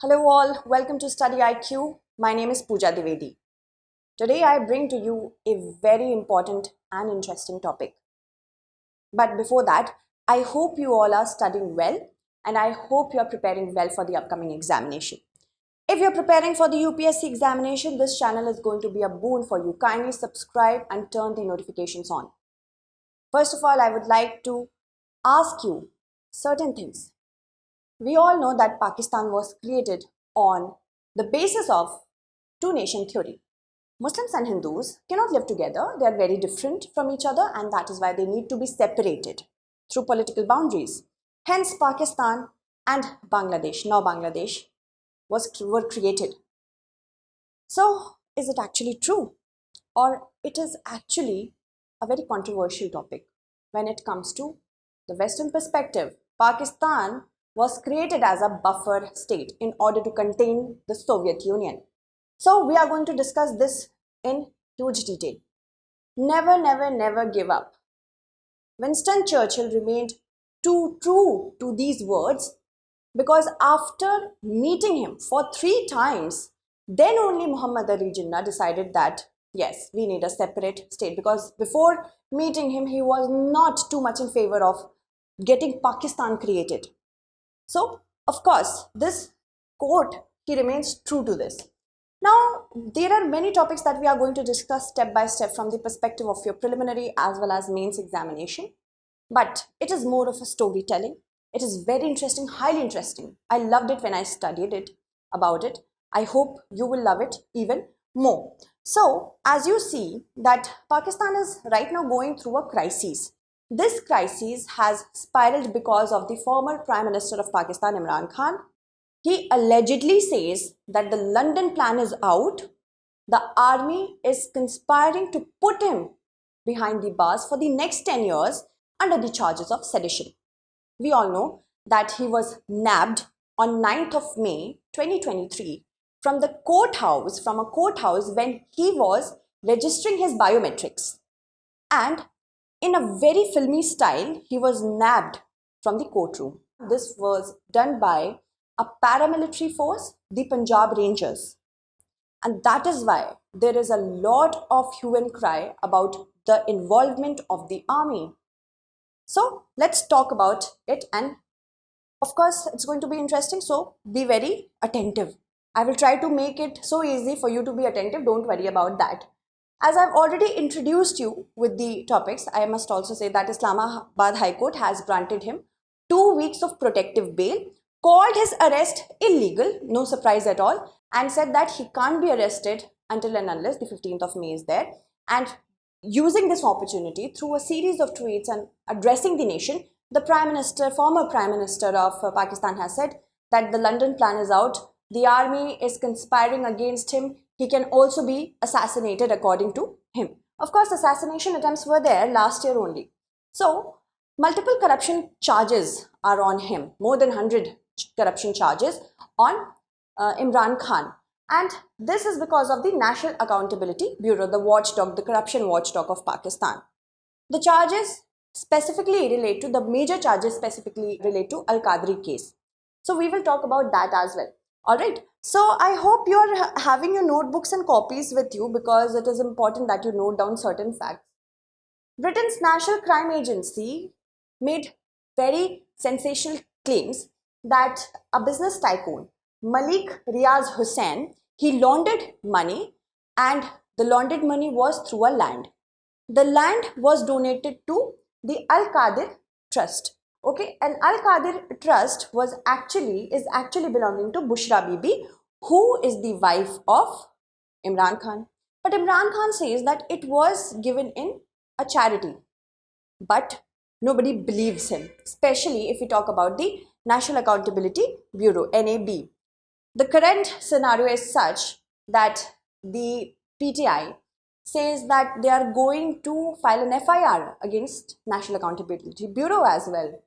Hello all, welcome to StudyIQ. My name is Pooja Dwivedi. Today I bring to you a very important and interesting topic. But before that, I hope you all are studying well and I hope you are preparing well for the upcoming examination. If you're preparing for the UPSC examination, this channel is going to be a boon for you. Kindly subscribe and turn the notifications on. First of all, I would like to ask you certain things. We all know that Pakistan was created on the basis of two-nation theory. Muslims and Hindus cannot live together. They are very different from each other, and that is why they need to be separated through political boundaries. Hence, Pakistan and Bangladesh, now Bangladesh, were created. So, is it actually true? Or it is actually a very controversial topic when it comes to the Western perspective. Pakistan was created as a buffer state in order to contain the Soviet Union. So we are going to discuss this in huge detail. Never, never, never give up. Winston Churchill remained too true to these words because after meeting him for 3 times, then only Muhammad Ali Jinnah decided that yes, we need a separate state, because before meeting him, he was not too much in favor of getting Pakistan created. So, of course, this quote, he remains true to this. Now, there are many topics that we are going to discuss step by step from the perspective of your preliminary as well as mains examination. But it is more of a storytelling. It is very interesting, highly interesting. I loved it when I studied it about it. I hope you will love it even more. So, as you see that Pakistan is right now going through a crisis. This crisis has spiraled because of the former Prime Minister of Pakistan, Imran Khan. He allegedly says that the London plan is out. The army is conspiring to put him behind the bars for the next 10 years under the charges of sedition. We all know that he was nabbed on 9th of May 2023 from a courthouse when he was registering his biometrics. And in a very filmy style, he was nabbed from the courtroom. This was done by a paramilitary force, the Punjab Rangers. And that is why there is a lot of hue and cry about the involvement of the army. So let's talk about it, and of course it's going to be interesting, so be very attentive. I will try to make it so easy for you to be attentive, don't worry about that. As I've already introduced you with the topics, I must also say that Islamabad High Court has granted him 2 weeks of protective bail, called his arrest illegal, no surprise at all, and said that he can't be arrested until and unless the 15th of May is there. And using this opportunity through a series of tweets and addressing the nation, the former Prime Minister of Pakistan has said that the London plan is out, the army is conspiring against him, he can also be assassinated according to him. Of course, assassination attempts were there last year only. So, multiple corruption charges are on him, more than 100 corruption charges on Imran Khan. And this is because of the National Accountability Bureau, the watchdog, the corruption watchdog of Pakistan. The charges specifically relate to, the major charges specifically relate to Al-Qadri case. So we will talk about that as well. Alright, so I hope you are having your notebooks and copies with you, because it is important that you note down certain facts. Britain's National Crime Agency made very sensational claims that a business tycoon, Malik Riaz Hussain, he laundered money, and the laundered money was through a land. The land was donated to the Al-Qadir Trust. Okay, and Al-Qadir Trust is actually belonging to Bushra Bibi, who is the wife of Imran Khan. But Imran Khan says that it was given in a charity. But nobody believes him, especially if we talk about the National Accountability Bureau, NAB. The current scenario is such that the PTI says that they are going to file an FIR against National Accountability Bureau as well.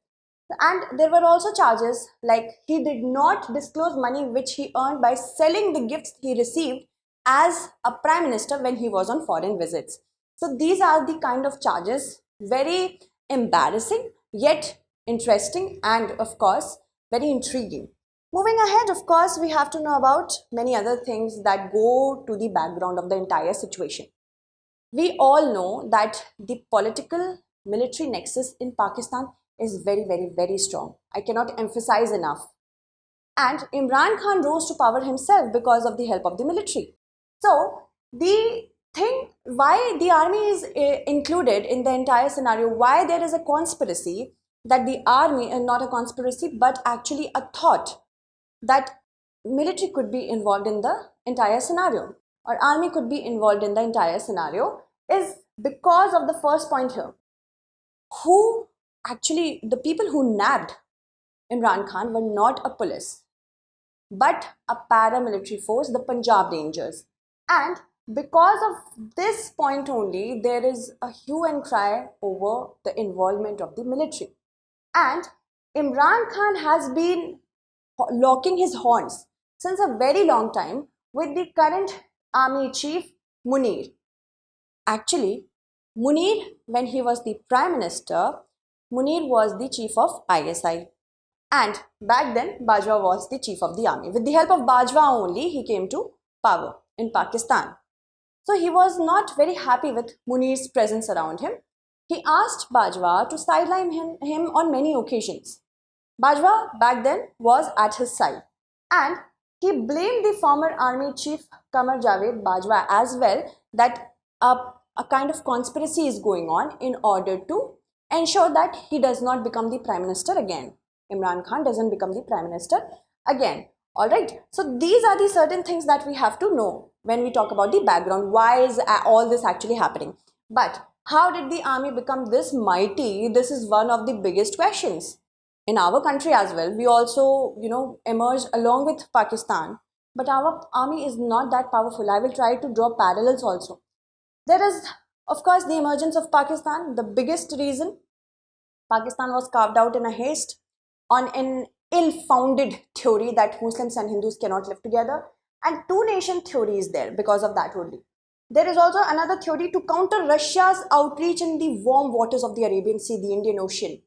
And there were also charges like he did not disclose money which he earned by selling the gifts he received as a Prime Minister when he was on foreign visits. So these are the kind of charges, very embarrassing yet interesting and of course very intriguing. Moving ahead, of course, we have to know about many other things that go to the background of the entire situation. We all know that the political military nexus in Pakistan is very, very, very strong. I cannot emphasize enough. And Imran Khan rose to power himself because of the help of the military. So, the thing why the army is included in the entire scenario, why there is a conspiracy that the army, and not a conspiracy, but actually a thought that military could be involved in the entire scenario or army could be involved in the entire scenario is because of the first point here. Who actually, the people who nabbed Imran Khan were not a police, but a paramilitary force, the Punjab Rangers. And because of this point only, there is a hue and cry over the involvement of the military. And Imran Khan has been locking his horns since a very long time with the current army chief Munir. Actually, Munir, when he was the prime minister, Munir was the chief of ISI. And back then, Bajwa was the chief of the army. With the help of Bajwa only, he came to power in Pakistan. So he was not very happy with Munir's presence around him. He asked Bajwa to sideline him on many occasions. Bajwa back then was at his side, and he blamed the former army chief Qamar Javed Bajwa as well that a kind of conspiracy is going on in order to ensure that he does not become the prime minister again. Imran Khan doesn't become the prime minister again. Alright, so these are the certain things that we have to know when we talk about the background. Why is all this actually happening? But how did the army become this mighty? This is one of the biggest questions. In our country as well, we also, emerged along with Pakistan. But our army is not that powerful. I will try to draw parallels also. There is, of course, the emergence of Pakistan. The biggest reason, Pakistan was carved out in a haste on an ill-founded theory that Muslims and Hindus cannot live together. And two-nation theory is there because of that only. There is also another theory to counter Russia's outreach in the warm waters of the Arabian Sea, the Indian Ocean.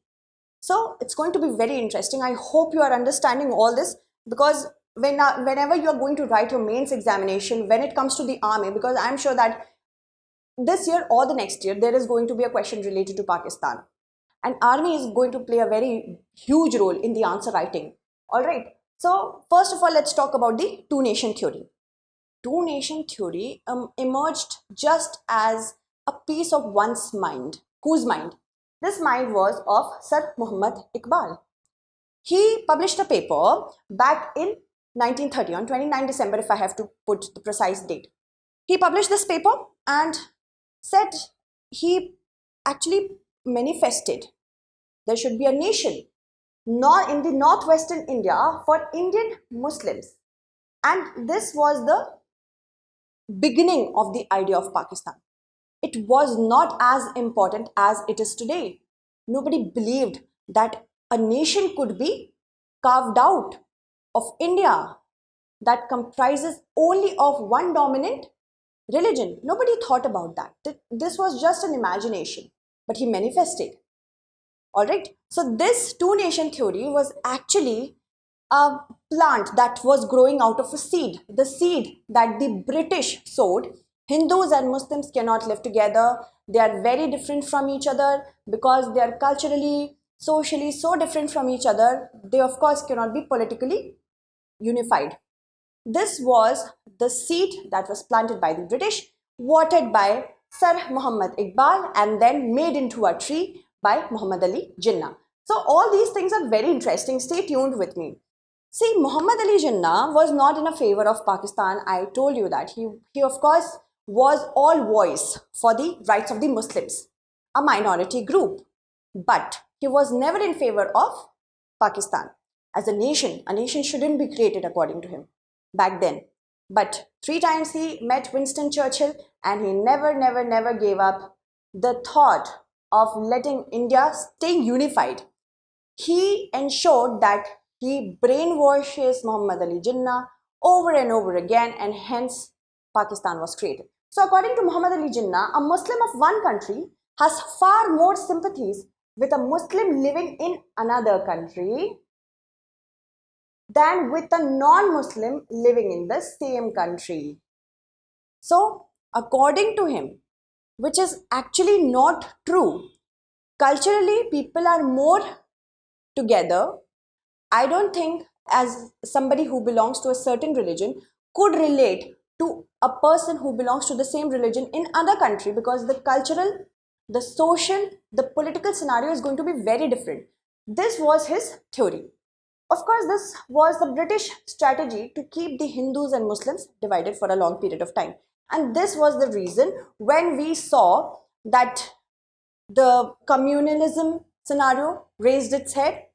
So it's going to be very interesting. I hope you are understanding all this, because whenever you are going to write your mains examination, when it comes to the army, because I'm sure that this year or the next year, there is going to be a question related to Pakistan. And army is going to play a very huge role in the answer writing. All right. So first of all, let's talk about the two-nation theory. Two-nation theory emerged just as a piece of one's mind. Whose mind? This mind was of Sir Muhammad Iqbal. He published a paper back in 1930, on 29 December, if I have to put the precise date. He published this paper and said he actually manifested there should be a nation not in the northwestern India for Indian Muslims. And this was the beginning of the idea of Pakistan. It was not as important as it is today. Nobody believed that a nation could be carved out of India that comprises only of one dominant religion. Nobody thought about that. This was just an imagination, but he manifested. Alright, so this two-nation theory was actually a plant that was growing out of a seed. The seed that the British sowed. Hindus and Muslims cannot live together. They are very different from each other because they are culturally, socially so different from each other. They of course cannot be politically unified. This was the seed that was planted by the British, watered by Sir Muhammad Iqbal, and then made into a tree by Muhammad Ali Jinnah. So all these things are very interesting. Stay tuned with me. See, Muhammad Ali Jinnah was not in a favor of Pakistan. I told you that. He of course was all voice for the rights of the Muslims, a minority group. But he was never in favor of Pakistan. As a nation shouldn't be created according to him back then. But 3 times he met Winston Churchill and he never gave up the thought of letting India stay unified. He ensured that he brainwashes Muhammad Ali Jinnah over and over again, and hence Pakistan was created. So according to Muhammad Ali Jinnah, a Muslim of one country has far more sympathies with a Muslim living in another country than with a non-Muslim living in the same country. So, according to him, which is actually not true, culturally people are more together. I don't think, as somebody who belongs to a certain religion, could relate to a person who belongs to the same religion in other country, because the cultural, the social, the political scenario is going to be very different. This was his theory. Of course, this was the British strategy to keep the Hindus and Muslims divided for a long period of time. And this was the reason when we saw that the communalism scenario raised its head,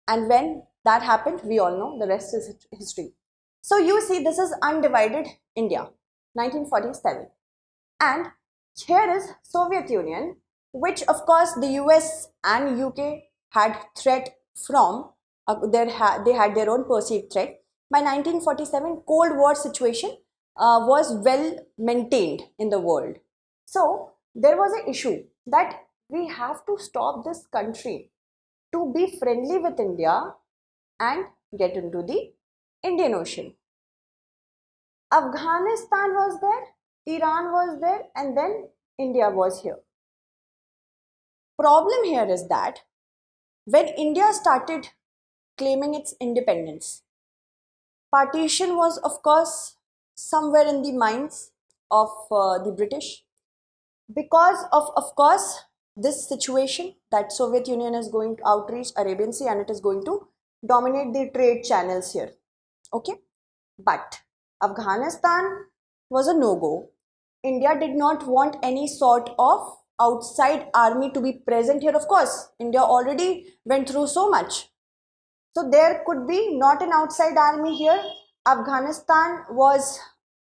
and when that happened, we all know the rest is history. So you see, this is undivided India, 1947, and here is Soviet Union, which of course the US and UK had threat from. They had their own perceived threat. By 1947, Cold War situation was well maintained in the world. So there was an issue that we have to stop this country to be friendly with India and get into the Indian Ocean. Afghanistan was there, Iran was there, and then India was here. Problem here is that when India started claiming its independence, partition was of course somewhere in the minds of the British, because of course this situation that Soviet Union is going to outreach Arabian Sea and it is going to dominate the trade channels here. Okay, but Afghanistan was a no-go. India did not want any sort of outside army to be present here. Of course, India already went through so much. So there could be not an outside army here. Afghanistan was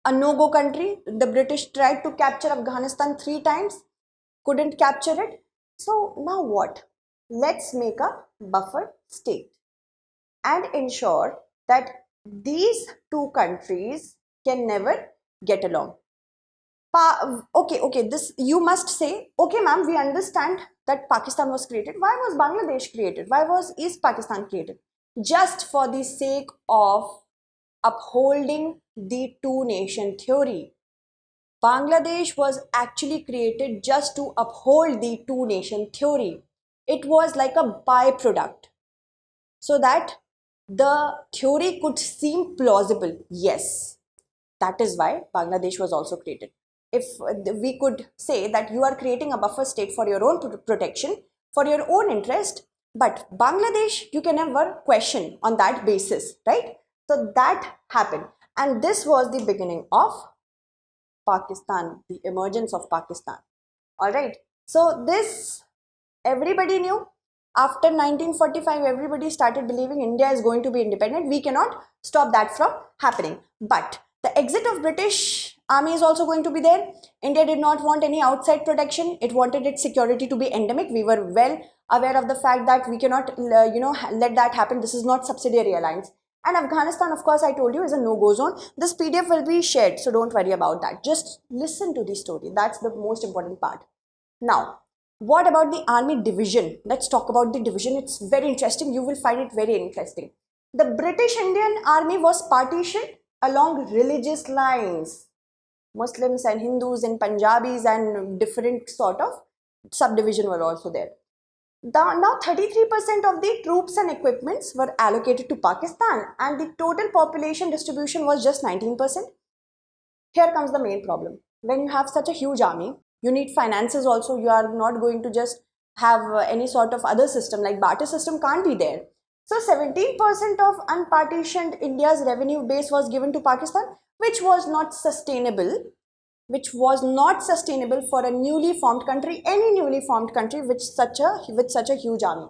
a no-go country. The British tried to capture Afghanistan 3 times, couldn't capture it. So now what? Let's make a buffer state and ensure that these two countries can never get along. Okay, this you must say, okay ma'am, we understand that Pakistan was created. Why was Bangladesh created? Why was East Pakistan created? Just for the sake of upholding the two-nation theory. Bangladesh was actually created just to uphold the two-nation theory. It was like a byproduct, so that the theory could seem plausible. Yes, that is why Bangladesh was also created. If we could say that you are creating a buffer state for your own protection, for your own interest, but Bangladesh you can never question on that basis, right? So that happened, and this was the beginning of Pakistan, the emergence of Pakistan. All right, so this everybody knew. After 1945, everybody started believing India is going to be independent. We cannot stop that from happening. But the exit of British army is also going to be there. India did not want any outside protection. It wanted its security to be endemic. We were well aware of the fact that we cannot, let that happen. This is not subsidiary alliance. And Afghanistan, of course, I told you, is a no-go zone. This PDF will be shared, so don't worry about that. Just listen to the story. That's the most important part. Now, what about the army division? Let's talk about the division. It's very interesting. You will find it very interesting. The British Indian army was partitioned along religious lines. Muslims and Hindus and Punjabis and different sort of subdivision were also there. Now 33% of the troops and equipments were allocated to Pakistan, and the total population distribution was just 19%. Here comes the main problem. When you have such a huge army, you need finances also. You are not going to just have any sort of other system, like barter system can't be there. So 17% of unpartitioned India's revenue base was given to Pakistan, which was not sustainable for a newly formed country, any newly formed country with such a huge army.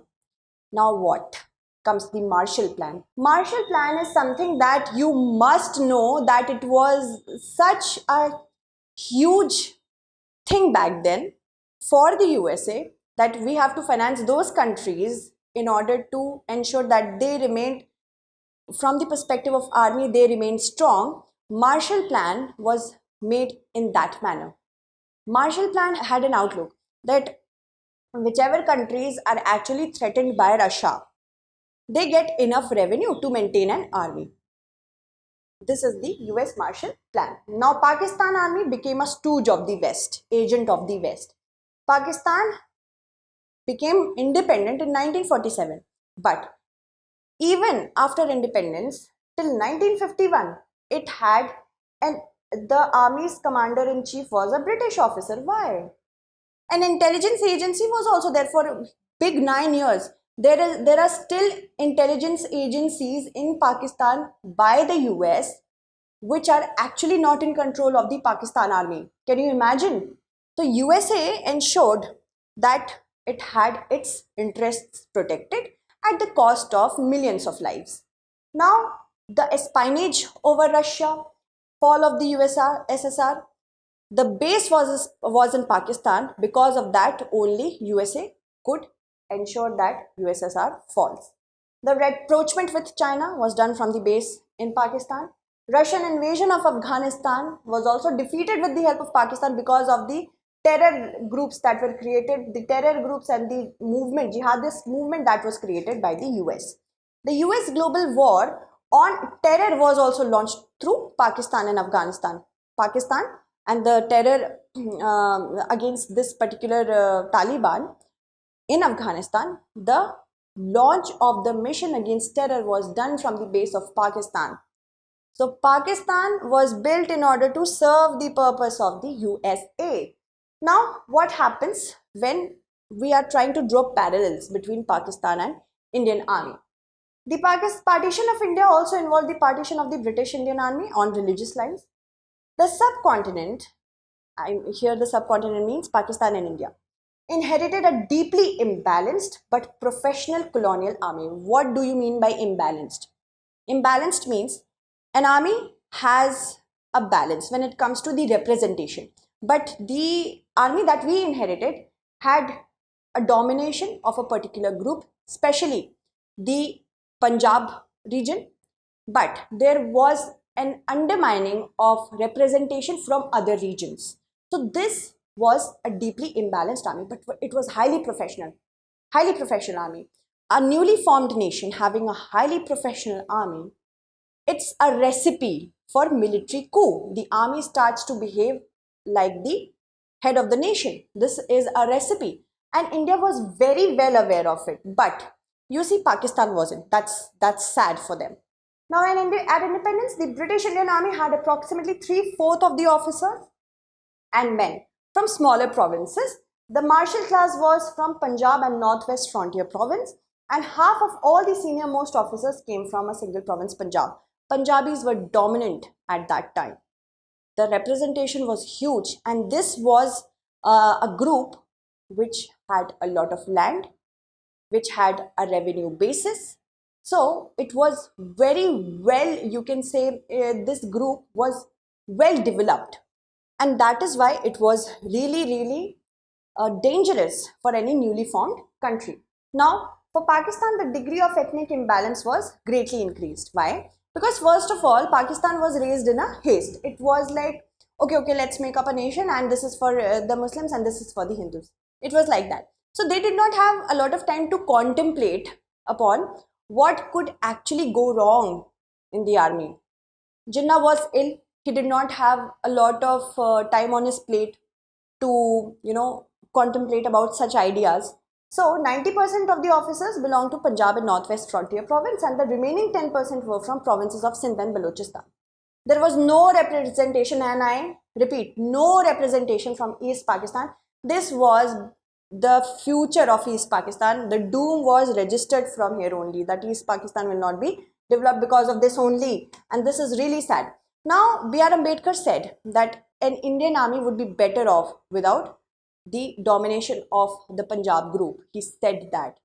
Now what comes? The Marshall Plan. Marshall Plan is something that you must know, that it was such a huge thing back then for the USA, that we have to finance those countries in order to ensure that they remained, from the perspective of army, they remained strong. Marshall Plan was made in that manner. Marshall Plan had an outlook that whichever countries are actually threatened by Russia, they get enough revenue to maintain an army. This is the US Marshall Plan. Now, Pakistan Army became a stooge of the West, agent of the West. Pakistan became independent in 1947, but even after independence, till 1951, it had an the army's commander-in-chief was a British officer. Why? An intelligence agency was also there for a big 9 years. There are still intelligence agencies in Pakistan by the US which are actually not in control of the Pakistan army. Can you imagine? The USA ensured that it had its interests protected at the cost of millions of lives. Now, the espionage over Russia, fall of the USSR, the base was in Pakistan. Because of that, only USA could ensure that USSR falls. The rapprochement with China was done from the base in Pakistan. Russian invasion of Afghanistan was also defeated with the help of Pakistan because of the terror groups that were created, the terror groups and the movement, jihadist movement that was created by the US. The US global war on terror was also launched through Pakistan and Afghanistan. Pakistan and the terror against this particular Taliban in Afghanistan, the launch of the mission against terror was done from the base of Pakistan. So Pakistan was built in order to serve the purpose of the USA. Now, what happens when we are trying to draw parallels between Pakistan and Indian Army? The partition of India also involved the partition of the British Indian Army on religious lines. The subcontinent, here the subcontinent means Pakistan and India, inherited a deeply imbalanced but professional colonial army. What do you mean by imbalanced? Imbalanced means an army has a balance when it comes to the representation, but the army that we inherited had a domination of a particular group, especially the Punjab region, but there was an undermining of representation from other regions. So this was a deeply imbalanced army, but it was highly professional army. A newly formed nation having a highly professional army, it's a recipe for military coup. The army starts to behave like the head of the nation. This is a recipe, and India was very well aware of it. But you see, Pakistan wasn't. That's sad for them. Now, at independence, the British Indian Army had approximately 3/4 of the officers and men from smaller provinces. The martial class was from Punjab and Northwest Frontier Province, and half of all the senior most officers came from a single province, Punjab. Punjabis were dominant at that time. The representation was huge, and this was a group which had a lot of land, which had a revenue basis. So it was very well, you can say this group was well developed, and that is why it was really dangerous for any newly formed country. Now, for Pakistan, the degree of ethnic imbalance was greatly increased. Why? Because first of all, Pakistan was raised in a haste. It was like, okay, let's make up a nation, and this is for the Muslims and this is for the Hindus. It was like that. So they did not have a lot of time to contemplate upon what could actually go wrong in the army. Jinnah was ill. He did not have a lot of time on his plate to, contemplate about such ideas. So 90% of the officers belonged to Punjab and Northwest Frontier Province, and the remaining 10% were from provinces of Sindh and Balochistan. There was no representation, and I repeat, no representation from East Pakistan. This was the future of East Pakistan. The doom was registered from here only, that East Pakistan will not be developed because of this only, and this is really sad. Now, B.R. Ambedkar said that an Indian army would be better off without the domination of the Punjab group. He said that.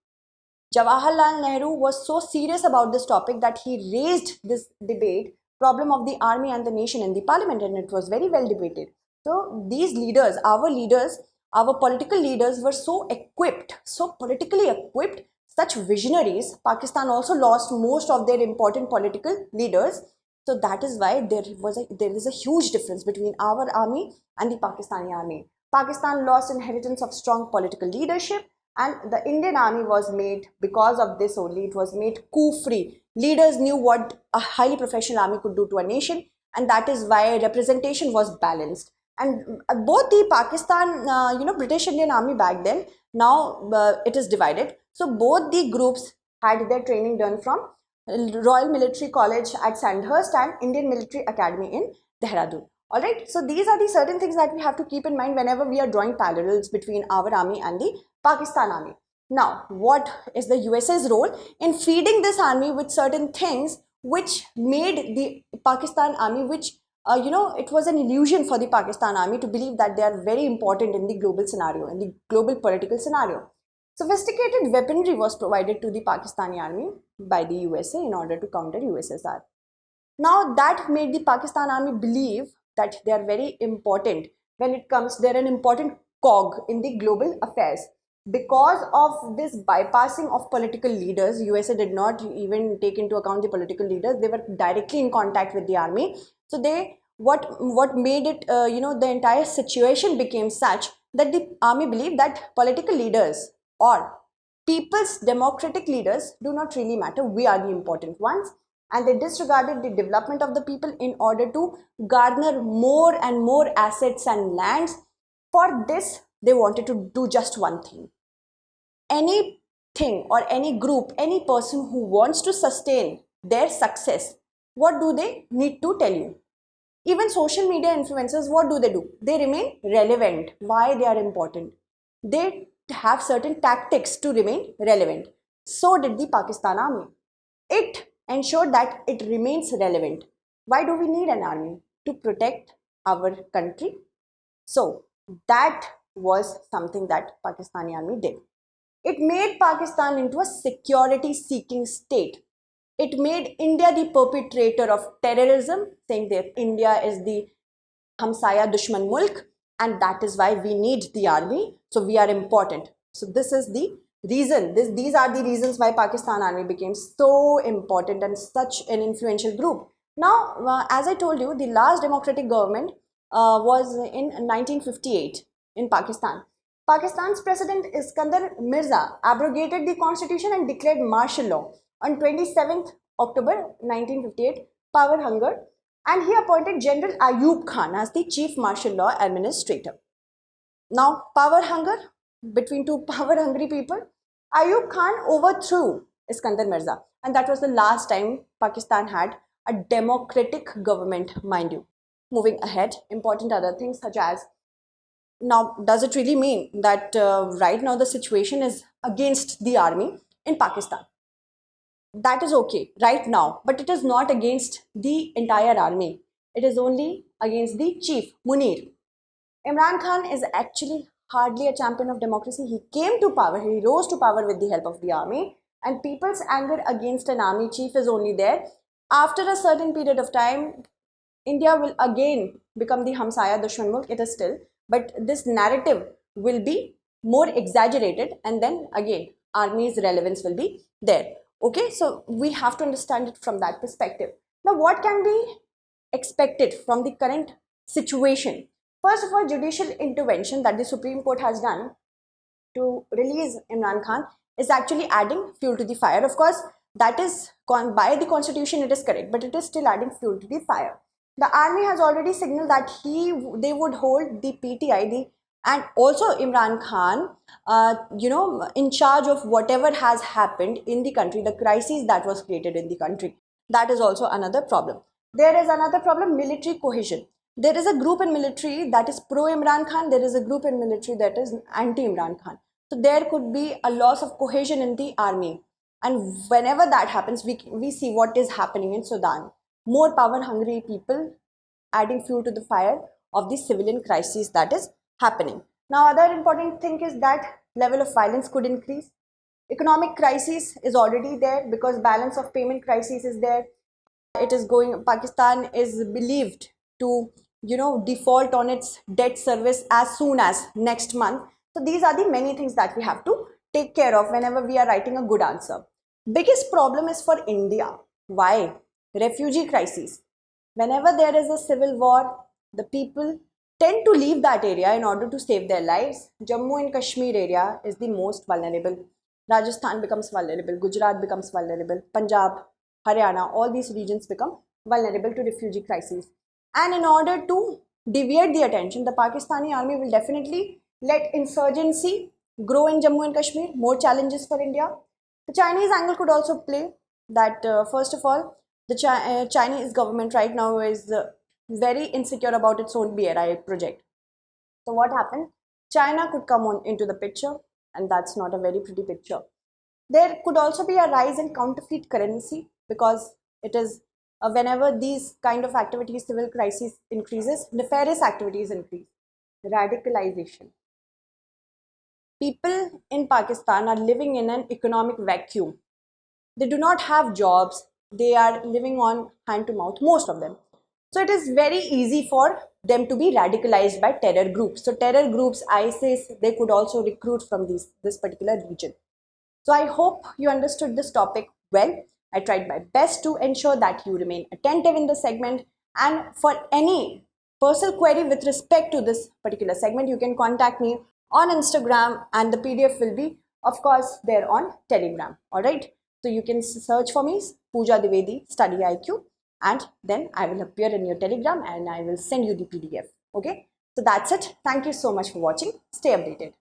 Jawaharlal Nehru was so serious about this topic that he raised this debate, problem of the army and the nation, in the parliament, and it was very well debated. So these leaders, our political leaders were so equipped, so politically equipped, such visionaries. Pakistan also lost most of their important political leaders. So that is why there is a huge difference between our army and the Pakistani army. Pakistan lost inheritance of strong political leadership. And the Indian army was made, because of this only, it was made coup-free. Leaders knew what a highly professional army could do to a nation, and that is why representation was balanced. And both the Pakistan, British Indian army back then, now it is divided. So both the groups had their training done from Royal Military College at Sandhurst and Indian Military Academy in Dehradun. Alright, so these are the certain things that we have to keep in mind whenever we are drawing parallels between our army and the Pakistan army. Now, what is the USA's role in feeding this army with certain things which made the Pakistan army, it was an illusion for the Pakistan army to believe that they are very important in the global scenario, in the global political scenario. Sophisticated weaponry was provided to the Pakistani army by the USA in order to counter USSR. Now that made the Pakistan army believe that they are very important when it comes, they're an important cog in the global affairs. Because of this bypassing of political leaders, USA did not even take into account the political leaders. They were directly in contact with the army. So what made it, the entire situation became such that the army believed that political leaders or people's democratic leaders do not really matter. We are the important ones. And they disregarded the development of the people in order to garner more and more assets and lands. For this, they wanted to do just one thing. Anything or any group, any person who wants to sustain their success, what do they need to tell you? Even social media influencers, what do? They remain relevant. Why they are important? They have certain tactics to remain relevant. So did the Pakistan army. It ensured that it remains relevant. Why do we need an army? To protect our country. So that was something that Pakistani army did. It made Pakistan into a security seeking state. It made India the perpetrator of terrorism, saying that India is the Hamsaya Dushman Mulk, and that is why we need the army. So we are important. So this is the reason. These are the reasons why Pakistan army became so important and such an influential group. Now, as I told you, the last democratic government was in 1958 in Pakistan. Pakistan's President Iskandar Mirza abrogated the constitution and declared martial law on 27th October 1958, power hunger, and he appointed General Ayub Khan as the chief martial law administrator. Now, power hunger between two power hungry people. Ayub Khan overthrew Iskandar Mirza, and that was the last time Pakistan had a democratic government, mind you. Moving ahead, important other things such as, now, does it really mean that right now the situation is against the army in Pakistan? That is okay right now, but it is not against the entire army. It is only against the chief, Munir. Imran Khan is actually hardly a champion of democracy. He came to power, he rose to power with the help of the army, and people's anger against an army chief is only there. After a certain period of time, India will again become the Hamsaya Dushman Mulk. It is still, but this narrative will be more exaggerated, and then again army's relevance will be there. Okay, so we have to understand it from that perspective. Now, what can be expected from the current situation? First of all, judicial intervention that the Supreme Court has done to release Imran Khan is actually adding fuel to the fire. Of course, that is by the constitution, it is correct, but it is still adding fuel to the fire. The army has already signaled that they would hold the PTI, and also Imran Khan, in charge of whatever has happened in the country, the crisis that was created in the country. That is also another problem. There is another problem, military cohesion. There is a group in military that is pro-Imran Khan. There is a group in military that is anti-Imran Khan. So there could be a loss of cohesion in the army. And whenever that happens, we see what is happening in Sudan. More power-hungry people adding fuel to the fire of the civilian crisis that is happening. Now, other important thing is that level of violence could increase. Economic crisis is already there because balance of payment crisis is there. It is going, Pakistan is believed to, default on its debt service as soon as next month. So these are the many things that we have to take care of whenever we are writing a good answer. Biggest problem is for India. Why? Refugee crisis. Whenever there is a civil war, the people tend to leave that area in order to save their lives. Jammu and Kashmir area is the most vulnerable. Rajasthan becomes vulnerable, Gujarat becomes vulnerable, Punjab, Haryana, all these regions become vulnerable to refugee crises. And in order to deviate the attention, the Pakistani army will definitely let insurgency grow in Jammu and Kashmir, more challenges for India. The Chinese angle could also play that, first of all, the Chinese government right now is very insecure about its own BRI project. So what happened? China could come on into the picture, and that's not a very pretty picture. There could also be a rise in counterfeit currency, because it is whenever these kind of activities, civil crisis increases, nefarious activities increase. Radicalization. People in Pakistan are living in an economic vacuum. They do not have jobs. They are living on hand to mouth, most of them. So it is very easy for them to be radicalized by terror groups. So terror groups, ISIS, they could also recruit from this particular region. So I hope you understood this topic well. I tried my best to ensure that you remain attentive in the segment. And for any personal query with respect to this particular segment, you can contact me on Instagram, and the PDF will be, of course, there on Telegram. All right. So you can search for me, Pooja Dwivedi, StudyIQ, and then I will appear in your Telegram and I will send you the PDF. Okay. So that's it. Thank you so much for watching. Stay updated.